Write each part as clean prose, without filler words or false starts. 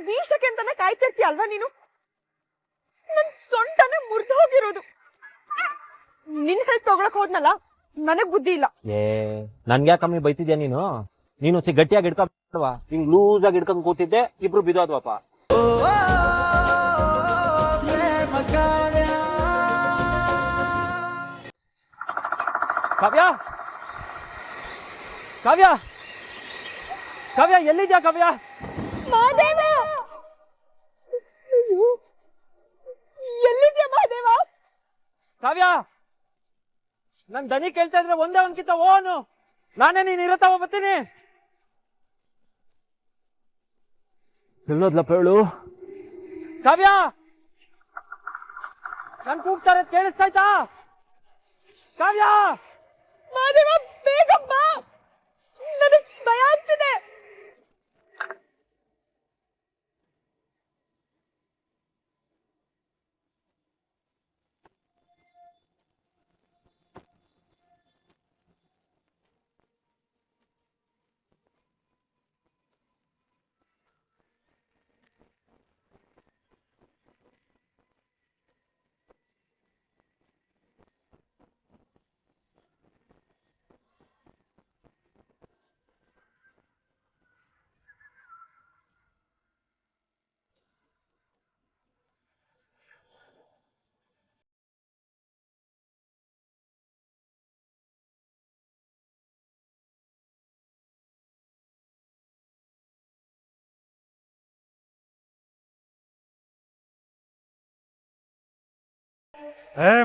ಬೀಳ್ಸಕ್ಕೆ ಅಂತಾನೆ ಕಾಯ್ತಿರ್ತೀಯ ಅಲ್ವಾ ನೀನು? ನನ್ ಸೊಂಟನೇ ಮುರಿದು ಹೋಗಿರೋದು. ನಿನ್ ಹೆಲ್ಪ್ ತಗೊಳಕ್ ಹೋದ್ನಲ್ಲ, ನನಗ್ ಬುದ್ಧಿ ಇಲ್ಲ. ನನ್ಗೆ ಕಮ್ಮಿ ಬೈತಿದ್ಯಾ ನೀನು? ನೀನು ಗಟ್ಟಿಯಾಗಿ ಹಿಡ್ಕೊಂಡ್ವಾ, ಹಿಂಗ್ ಲೂಸ್ ಆಗಿ ಹಿಡ್ಕೊಂಡ್ ಕೂತಿದ್ದೆ, ಇಬ್ರು ಬಿದ್ದೋದ್ವಪ್ಪ. ಕಾವ್ಯ, ಕಾವ್ಯ, ಕಾವ್ಯ, ಎಲ್ಲಿದ್ಯಾ ಕಾವ್ಯ? ಮಹಾದೇವ, ಎಲ್ಲಿದ್ಯಾ ಮಹಾದೇವ? ಕಾವ್ಯ, ನನ್ ದನಿ ಕೇಳ್ತಾ ಇದ್ರೆ ಒಂದೇ ಒಂದ್ಕಿಂತ ಓನು. ನಾನೇ ನೀನ್ ಇರತ್ತಾವ ಬರ್ತೀನಿ. ಎಲ್ಲೋದ್ಲಪ್ಪ ಹೇಳು? ಕಾವ್ಯ, ನನ್ ಕೂಗ್ತಾರೆ, ಕೇಳಿಸ್ತಾಯ್ತಾ? ಕಾವ್ಯ, ಮಹಾದೇವ ಬೇಗ ಬಾ, ನನಗ್ ಭಯ ಆಗ್ತಿದೆ.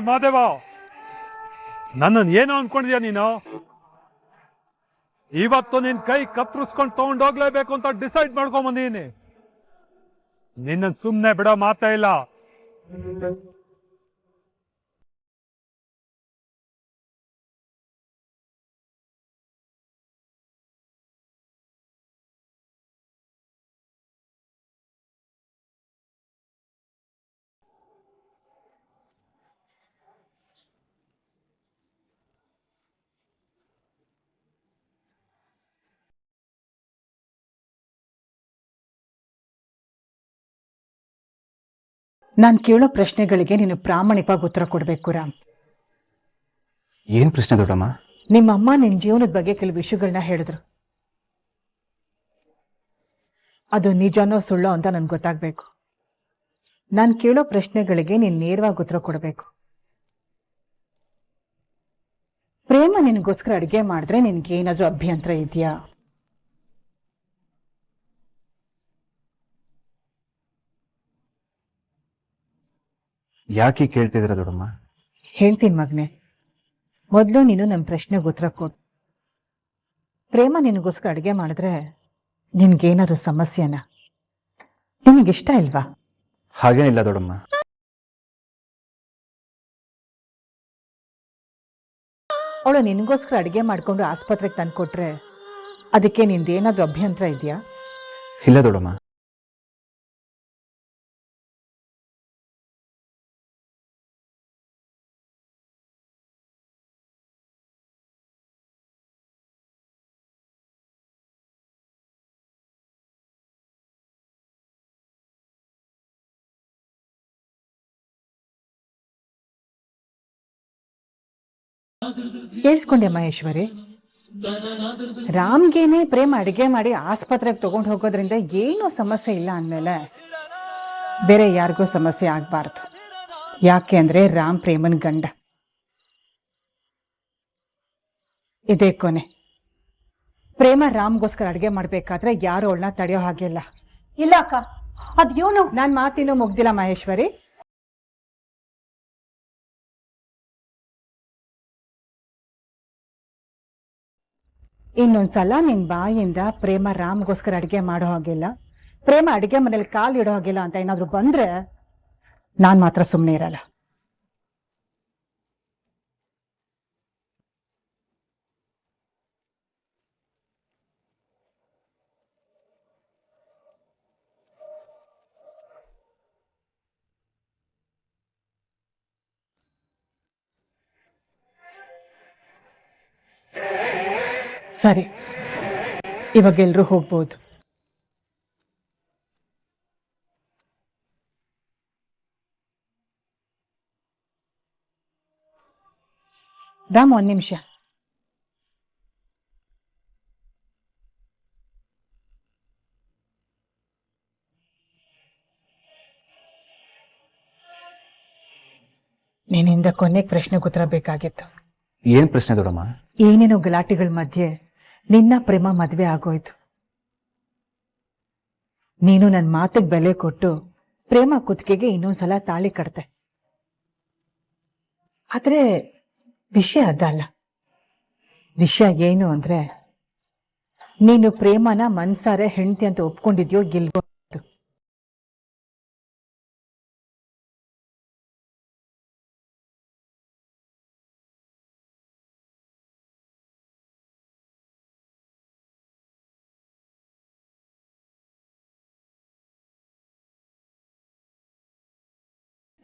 ಮಾದೇವ, ನನ್ನನ್ನು ಏನು ಅನ್ಕೊಂಡಿದ್ಯಾ ನೀನು? ಇವತ್ತು ನಿನ್ ಕೈ ಕತ್ತರಿಸ್ಕೊಂಡು ತಗೊಂಡೋಗ್ಲೇಬೇಕು ಅಂತ ಡಿಸೈಡ್ ಮಾಡ್ಕೊಂಡ್ ಬಂದೀನಿ. ನಿನ್ನ ಸುಮ್ನೆ ಬಿಡೋ ಮಾತೇ ಇಲ್ಲ. ನಾನು ಕೇಳೋ ಪ್ರಶ್ನೆಗಳಿಗೆ ನೀನು ಪ್ರಾಮಾಣಿಕವಾಗಿ ಉತ್ತರ ಕೊಡಬೇಕು ರಾಮ್. ಏನ್ ಪ್ರಶ್ನೆ ದೊಡ್ಡಮ್ಮ? ನಿಮ್ಮಮ್ಮ ನಿನ್ನ ಜೀವನದ ಬಗ್ಗೆ ಕೆಲವು ವಿಷಯಗಳನ್ನ ಹೇಳಿದ್ರು. ಅದು ನಿಜನೋ ಸುಳ್ಳೋ ಅಂತ ನನ್ಗೆ ಗೊತ್ತಾಗಬೇಕು. ನಾನು ಕೇಳೋ ಪ್ರಶ್ನೆಗಳಿಗೆ ನೀನು ನೇರವಾಗಿ ಉತ್ತರ ಕೊಡಬೇಕು. ಪ್ರೇಮ ನಿನಗೋಸ್ಕರ ಅಡುಗೆ ಮಾಡಿದ್ರೆ ನಿನಗೇನಾದ್ರೂ ಅಭ್ಯಂತರ ಇದೆಯಾ? ಯಾಕೆ ಕೇಳ್ತಿದ್ದೀರಾ ದೊಡ್ಡಮ್ಮ? ಹೇಳ್ತೀನಿ ಮಗನೆ, ಮೊದಲು ನೀನು ನನ್ನ ಪ್ರಶ್ನೆಗೆ ಉತ್ತರ ಕೊಡು. ಪ್ರೇಮ ನಿನಗೋಸ್ಕರ ಅಡುಗೆ ಮಾಡಿದ್ರೆ ನಿನ್ಗೇನಾದ್ರು ಸಮಸ್ಯೆನಾ? ನಿನಗಿಷ್ಟ ಇಲ್ವಾ? ಹಾಗೇನಿಲ್ಲ ದೊಡ್ಡಮ್ಮ. ಅವಳು ನಿನಗೋಸ್ಕರ ಅಡುಗೆ ಮಾಡ್ಕೊಂಡು ಆಸ್ಪತ್ರೆಗೆ ತಂದುಕೊಟ್ರೆ ಅದಕ್ಕೆ ನಿಂದೇನಾದ್ರೂ ಅಭ್ಯಂತರ ಇದೆಯಾ? ಇಲ್ಲ ದೊಡ್ಡಮ್ಮ. ಕೇಳಿಸ್ಕೊಂಡೆ ಮಹೇಶ್ವರಿ, ರಾಮ್ಗೇನೆ ಪ್ರೇಮ ಅಡುಗೆ ಮಾಡಿ ಆಸ್ಪತ್ರೆಗೆ ತಗೊಂಡು ಹೋಗೋದ್ರಿಂದ ಏನೂ ಸಮಸ್ಯೆ ಇಲ್ಲ ಅಂದಮೇಲೆ ಬೇರೆ ಯಾರಿಗೂ ಸಮಸ್ಯೆ ಆಗಬಾರ್ದು. ಯಾಕೆ ಅಂದರೆ ರಾಮ್ ಪ್ರೇಮನ್ ಗಂಡ. ಇದೇ ಕೊನೆ. ಪ್ರೇಮ ರಾಮ್ಗೋಸ್ಕರ ಅಡುಗೆ ಮಾಡಬೇಕಾದ್ರೆ ಯಾರು ಅವಳನ್ನ ತಡೆಯೋ ಹಾಗಿಲ್ಲ. ಇಲ್ಲ ಅಕ್ಕ, ಅದ್ ಇವನು. ನನ್ನ ಮಾತಿನೂ ಮುಗ್ದಿಲ್ಲ ಮಹೇಶ್ವರಿ. ಇನ್ನೊಂದ್ಸಲ ನಿನ್ ಬಾಯಿಂದ ಪ್ರೇಮ ರಾಮ್ಗೋಸ್ಕರ ಅಡುಗೆ ಮಾಡೋ ಹಾಗಿಲ್ಲ, ಪ್ರೇಮ ಅಡುಗೆ ಮನೇಲಿ ಕಾಲು ಇಡೋ ಹಾಗಿಲ್ಲ ಅಂತ ಏನಾದ್ರು ಬಂದ್ರೆ ನಾನ್ ಮಾತ್ರ ಸುಮ್ಮನೆ ಇರಲ್ಲ. ಸರಿ, ಇವಾಗ ಎಲ್ರೂ ಹೋಗ್ಬೋದು. ರಾಮ್, ಒಂದ್ ನಿಮಿಷ. ನಿನ್ನಿಂದ ಕೊನೆಗೆ ಪ್ರಶ್ನೆಗೆ ಉತ್ತರ ಬೇಕಾಗಿತ್ತು. ಏನ್ ಪ್ರಶ್ನೆ ದೊಡಮ್ಮ? ಏನೇನೋ ಗಲಾಟೆಗಳ ಮಧ್ಯೆ ನಿನ್ನ ಪ್ರೇಮ ಮದ್ವೆ ಆಗೋಯ್ತು. ನೀನು ನನ್ನ ಮಾತಿಗೆ ಬೆಲೆ ಕೊಟ್ಟು ಪ್ರೇಮ ಕುತ್ತಿಗೆಗೆ ಇನ್ನೊಂದ್ಸಲ ತಾಳಿ ಕಟ್ತೆ. ಆದ್ರೆ ವಿಷಯ ಅದಲ್ಲ. ವಿಷಯ ಏನು ಅಂದ್ರೆ, ನೀನು ಪ್ರೇಮನ ಮನ್ಸಾರೆ ಹೆಂಡತಿ ಅಂತ ಒಪ್ಕೊಂಡಿದ್ಯೋ ಇಲ್ವೋ.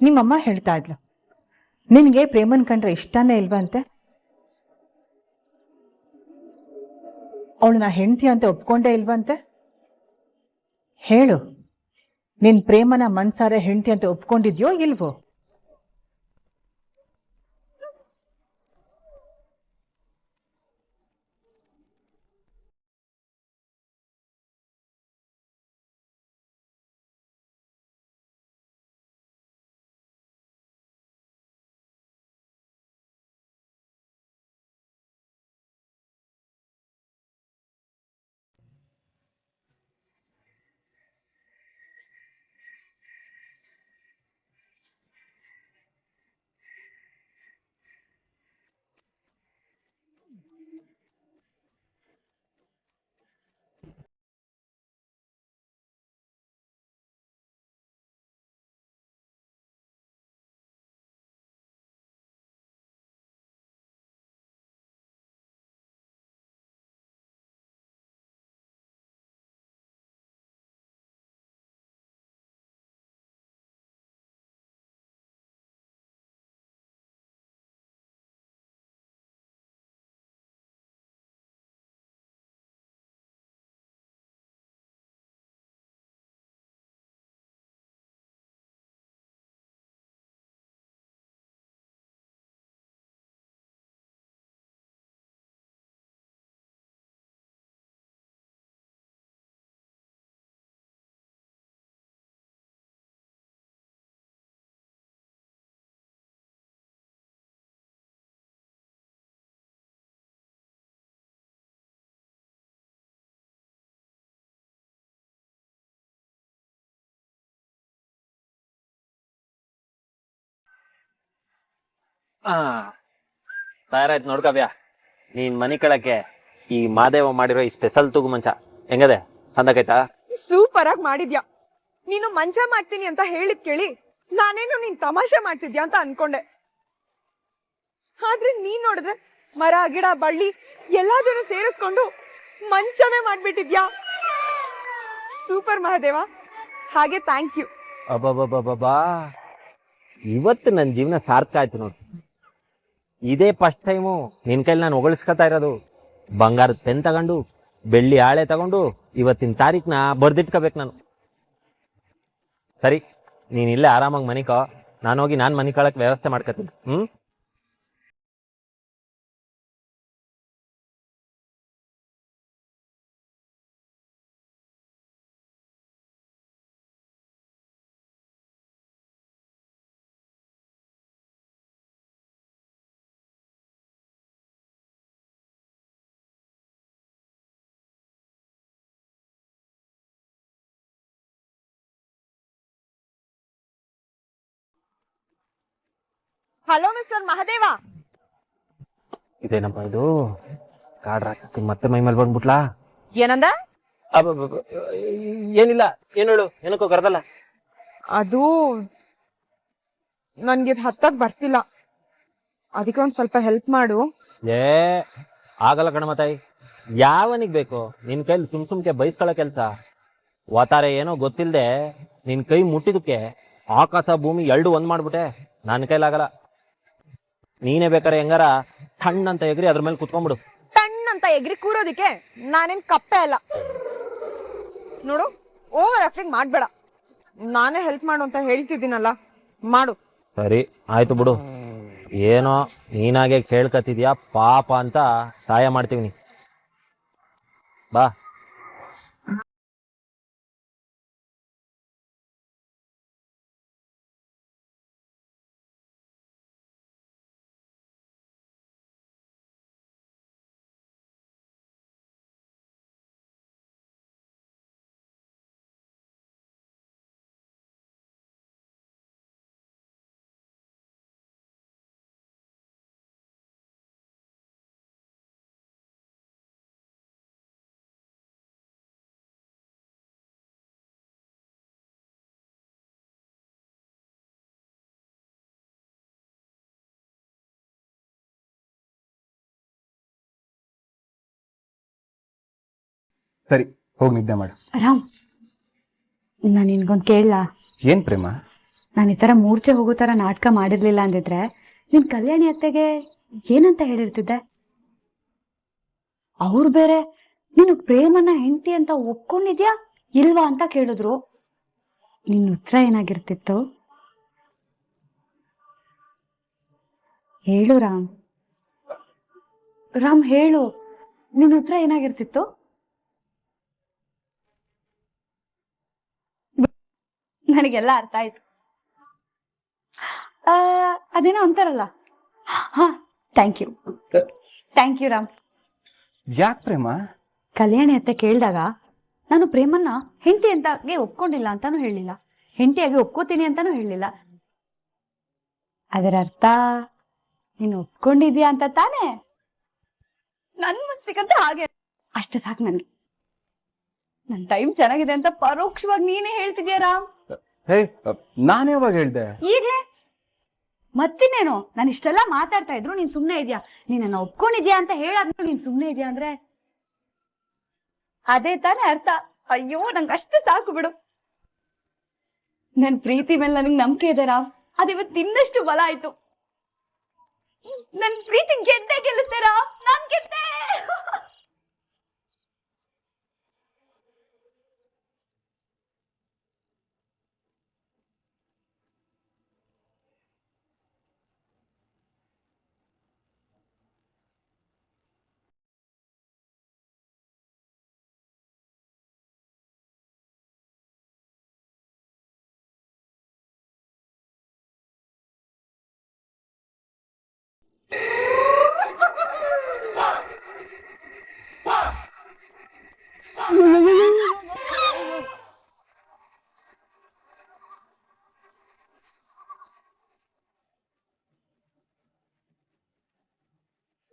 ನಿಮ್ಮಮ್ಮ ಹೇಳ್ತಾ ಇದ್ಲು, ನಿನ್ಗೆ ಪ್ರೇಮನ್ ಕಂಡ್ರೆ ಇಷ್ಟನೇ ಇಲ್ವಂತೆ. ಅವಳನ್ನ ಹೆಂಡತಿ ಅಂತ ಒಪ್ಕೊಂಡೇ ಇಲ್ವಂತೆ. ಹೇಳು, ನಿನ್ ಪ್ರೇಮನ ಮನ್ಸಾರೆ ಹೆಂಡತಿ ಅಂತ ಒಪ್ಕೊಂಡಿದ್ಯೋ ಇಲ್ವೋ? ತಯಾರಾಯ್ತು ನೋಡ್ಕವ್ಯ. ನೀನ್ ಮನಿ ಕಳಕ್ಕೆ ಈ ಮಾದೇವ ಮಾಡಿರೋ ಈ ಸ್ಪೆಷಲ್ ತೂಗು ಮಂಚ ಹೆಂಗದೆ? ಸಂದಕೈತಾ? ಸೂಪರ್ ಆಗಿ ಮಾಡಿದ್ಯಾ. ನೀನು ಮಂಚ ಮಾಡ್ತೀನಿ ಅಂತ ಹೇಳಿದ್ ಕೇಳಿ ನಾನೇನು ನೀನ್ ತಮಾಷೆ ಮಾಡ್ತಿದ್ಯಾ ಅಂತ ಅನ್ಕೊಂಡೆ. ಆದ್ರೆ ನೀನ್ ನೋಡಿದ್ರೆ ಮರ ಗಿಡ ಬಳ್ಳಿ ಎಲ್ಲಾದನ್ನು ಸೇರಿಸ್ಕೊಂಡು ಮಂಚನೇ ಮಾಡ್ಬಿಟ್ಟಿದ್ಯಾ. ಸೂಪರ್ ಮಹಾದೇವ, ಹಾಗೆ ಥ್ಯಾಂಕ್ ಯು. ಅಬ್ಬಬ್ಬಬ್ಬಬ್ಬಾ, ಇವತ್ತು ನನ್ನ ಜೀವನ ಸಾರ್ಥಕ ಆಯ್ತು ನೋಡಿ. ಇದೇ ಫಸ್ಟ್ ಟೈಮು ನಿನ್ ಕೈಲಿ ನಾನು ಹೊಗಳಿಸ್ಕೊತಾ ಇರೋದು. ಬಂಗಾರದ ಪೆನ್ ತಗೊಂಡು ಬೆಳ್ಳಿ ಹಾಳೆ ತಗೊಂಡು ಇವತ್ತಿನ ತಾರೀಖನ್ನ ಬರ್ದಿಟ್ಕೋಬೇಕು ನಾನು. ಸರಿ, ನೀನ್ ಇಲ್ಲೇ ಆರಾಮಾಗಿ ಮನಿಕೋ, ನಾನು ಹೋಗಿ ನಾನ್ ಮನಿ ಕಳಕ್ ವ್ಯವಸ್ಥೆ ಮಾಡ್ಕೊತೀನಿ. Hello mister Mahadeva. ಇದೇನಪ್ಪ ಇದು? ಕಾಡ್ ರಾಕ್ಷಸಿ ಮತ್ತೆ ಮೈ ಮೇಲೆ ಬಂದ್ಬಿಟ್ಲಾ? ಏನಂದ? ಏನಿಲ್ಲ, ಏನ್ ಹೇಳು, ಏನಕ್ಕೋ ಕರ್ದಲ್ಲ? ಅದು ನನ್ಗೆ ಹತ್ತಕ್ ಬರ್ತಿಲ್ಲ, ಅದಕ್ಕೆ ಒಂದ್ ಸ್ವಲ್ಪ ಹೆಲ್ಪ್ ಮಾಡು. ಏ ಆಗಲ್ಲ ಕಣಮತಾಯಿ, ಯಾವನಿಗ್ ಬೇಕು ನಿನ್ ಕೈಲಿ ಸುಮ್ಕೆ ಬೈಸ್ಕೊಳ್ಳೋ ಕೆಲ್ಸ? ವಾತಾರೆ ಏನೋ ಗೊತ್ತಿಲ್ದೆ ನಿನ್ ಕೈ ಮುಟ್ಟಿದಕ್ಕೆ ಆಕಾಶ ಭೂಮಿ ಎರಡು ಒಂದ್ ಮಾಡ್ಬಿಟ್ಟೆ. ನನ್ನ ಕೈಲಾಗಲ್ಲ. ನೀನೇ ಬೇಕಾರೆ ಹೆಂಗಾರ ಟಣ್ಣಂತ ಎಗ್ರಿ ಅದ್ರ ಮೇಲೆ ಕುತ್ಕೊಂಡ್ಬಿಡು. ಟಣ್ಣಂತ ಎಗ್ರಿ ಕೂರೋದಿಕ್ಕೆ ನಾನೇನ್ ಕಪ್ಪೆ ಅಲ್ಲ ನೋಡು. ಓವರ್ ಆಕ್ಟಿಂಗ್ ಮಾಡ್ಬೇಡ. ನಾನೇ ಹೆಲ್ಪ್ ಮಾಡು ಅಂತ ಹೇಳ್ತಿದ್ದೀನಲ್ಲ, ಮಾಡು. ಸರಿ ಆಯ್ತು ಬಿಡು. ಏನೋ ನೀನಾಗೆ ಕೇಳ್ಕತಿದ್ಯಾ ಪಾಪ ಅಂತ ಸಹಾಯ ಮಾಡ್ತೀವಿ ಬಾ. ಸರಿ, ಹೋಗಿ ನಿದ್ದೆ ಮಾಡು. ರಾಮ್, ನಾನು ನಿನ್ಗೊಂದು ಕೇಳಲಾ? ಏನ್ ಪ್ರೇಮ? ನಾನು ಈ ಥರ ಮೂರ್ಛೆ ಹೋಗೋ ಥರ ನಾಟಕ ಮಾಡಿರ್ಲಿಲ್ಲ ಅಂದಿದ್ರೆ ನಿನ್ ಕಲ್ಯಾಣಿ ಅತ್ತೆಗೆ ಏನಂತ ಹೇಳಿರ್ತಿದ್ದೆ? ಅವ್ರು ಬೇರೆ ನೀನು ಪ್ರೇಮನ ಹೆಂಡತಿ ಅಂತ ಒಪ್ಕೊಂಡಿದ್ಯಾ ಇಲ್ವಾ ಅಂತ ಕೇಳಿದ್ರು. ನಿನ್ನ ಉತ್ತರ ಏನಾಗಿರ್ತಿತ್ತು? ಹೇಳು ರಾಮ್. ರಾಮ್ ಹೇಳು, ನಿನ್ನ ಉತ್ತರ ಏನಾಗಿರ್ತಿತ್ತು? ನನಗೆಲ್ಲ ಅರ್ಥ ಆಯ್ತು. ಅದೇನೋ ಅಂತಾರಲ್ಲ. ಹಾ, ಥ್ಯಾಂಕ್ ಯು ರಾಮ್. ಯಾಕೆ ಪ್ರೇಮ? ಕಲ್ಯಾಣಿ ಅತ್ತೆ ಕೇಳಿದಾಗ ನಾನು ಪ್ರೇಮನ್ನ ಹೆಂಡತಿ ಅಂತಾಗೆ ಒಪ್ಕೊಂಡಿಲ್ಲ ಅಂತಾನು ಹೇಳಿಲ್ಲ, ಹೆಂಡತಿಯಾಗಿ ಒಪ್ಕೋತೀನಿ ಅಂತಾನು ಹೇಳಿಲ್ಲ. ಅದರ ಅರ್ಥ ನೀನು ಒಪ್ಕೊಂಡಿದ್ಯಾ ಅಂತ ತಾನೇ? ನನ್ ಮನ್ಸಿಗಂತ ಹಾಗೆ. ಅಷ್ಟೇ ಸಾಕು ನನ್ಗೆ. ನನ್ ಟೈಮ್ ಚೆನ್ನಾಗಿದೆ ಅಂತ ಪರೋಕ್ಷವಾಗಿ ನೀನೇ ಹೇಳ್ತಿದ್ಯಾ ರಾಮ್. ಹೇ, ನಾನು ಯಾವಾಗ ಹೇಳ್ದೆ? ಈಗ್ಲೇ ಮತ್ತಿನ್ನೇನು? ನಾನು ಇಷ್ಟೆಲ್ಲ ಮಾತಾಡ್ತಾ ಇದ್ರು ನೀನ್ ಸುಮ್ನೆ ಇದ್ಯಾ? ನೀನನ್ನ ಒಪ್ಕೊಂಡಿದ್ಯಾ ಅಂತ ಹೇಳಾದ್ಮೇಲೆ ನೀನ್ ಸುಮ್ನೆ ಇದ್ಯಾ ಅಂದ್ರೆ ಅದೇ ತಾನೇ ಅರ್ಥ. ಅಯ್ಯೋ, ನಂಗೆ ಅಷ್ಟೇ ಸಾಕು ಬಿಡು. ನನ್ ಪ್ರೀತಿ ಮೇಲೆ ನನಗೆ ನಂಬಿಕೆ ಇದೆ ರಾಮ್. ಅದಿವತ್ತು ಇನ್ನಷ್ಟು ಬಲ ಆಯ್ತು. ನನ್ ಪ್ರೀತಿ ಗೆದ್ದೆ ಗೆಲ್ಲುತ್ತೆ ರಾಮ್, ನಾನ್ ಗೆದ್ದೆ.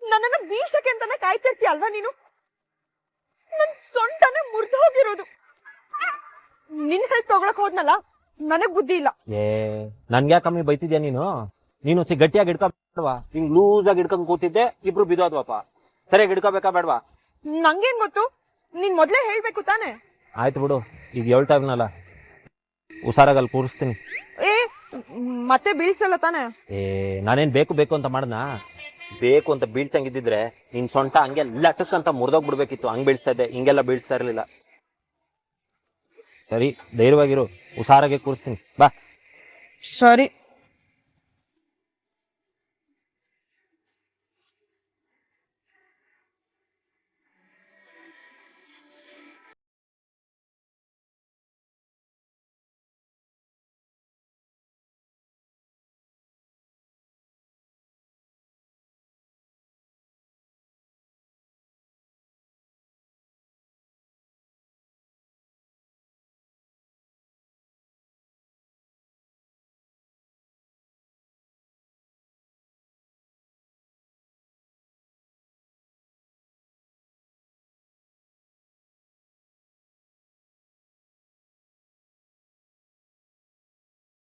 ನನ್ನನ್ನ ಬೀಳ್ಸಕ್ಕೆ ಅಂತಾನೆ ಕಾಯ್ತಿರ್ತೀಯ ಅಲ್ವಾ ನೀನು? ನನ್ ಸೊಂಟನೇ ಮುರಿದು ಹೋಗಿರೋದು. ನಿನ್ ಹೆಲ್ಪ್ ತಗೊಳಕ್ ಹೋದ್ನಲ್ಲ, ನನಗ್ ಬುದ್ಧಿ ಇಲ್ಲ. ನನ್ಗೆ ಕಮ್ಮಿ ಬೈತಿದ್ಯಾ ನೀನು ಗಟ್ಟಿಯಾಗಿ ಹಿಡ್ಕೊಬೇಡ್ವಾ? ಹಿಂಗ್ ಲೂಸ್ ಆಗಿ ಹಿಡ್ಕೊಂಡ್ ಕೂತಿದ್ದೆ, ಇಬ್ರು ಬಿದ್ದೋದ್ವಪ್ಪ. ಸರಿಯಾಗಿ ಹಿಡ್ಕೋಬೇಕಾ ಬೇಡ್ವಾ? ನಂಗೇನ್ ಗೊತ್ತು? ನೀನ್ ಮೊದ್ಲೇ ಹೇಳ್ಬೇಕು ತಾನೆ. ಆಯ್ತು ಬಿಡು, ಈಗ ಹೇಳ್ತಾ ಇದ್ನಲ್ಲ, ಹುಷಾರಾಗಲ್ಲಿ ಕೂರಿಸ್ತೀನಿ. ಮತ್ತೆ ಬೀಳ್ಸಲ್ಲ ತಾನೆ? ನಾನೇನ್ ಬೇಕು ಅಂತ ಮಾಡನಾ? ಬೇಕು ಅಂತ ಬೀಳ್ಸಂಗಿದ್ದಿದ್ರೆ ನಿನ್ ಸೊಂಟ ಹಂಗೆ ಲಟಕ್ ಅಂತ ಮುರಿದೋಗ್ಬಿಡ್ಬೇಕಿತ್ತು. ಹಂಗ್ ಬೀಳ್ಸ್ತಾ ಇದ್ದೆ, ಹಿಂಗೆಲ್ಲ ಬೀಳ್ಸ್ತಾ ಇರ್ಲಿಲ್ಲ. ಸರಿ, ಧೈರ್ಯವಾಗಿರು, ಹುಷಾರಾಗೆ ಕೂರಿಸ್ತೀನಿ, ಬಾ. ಸರಿ.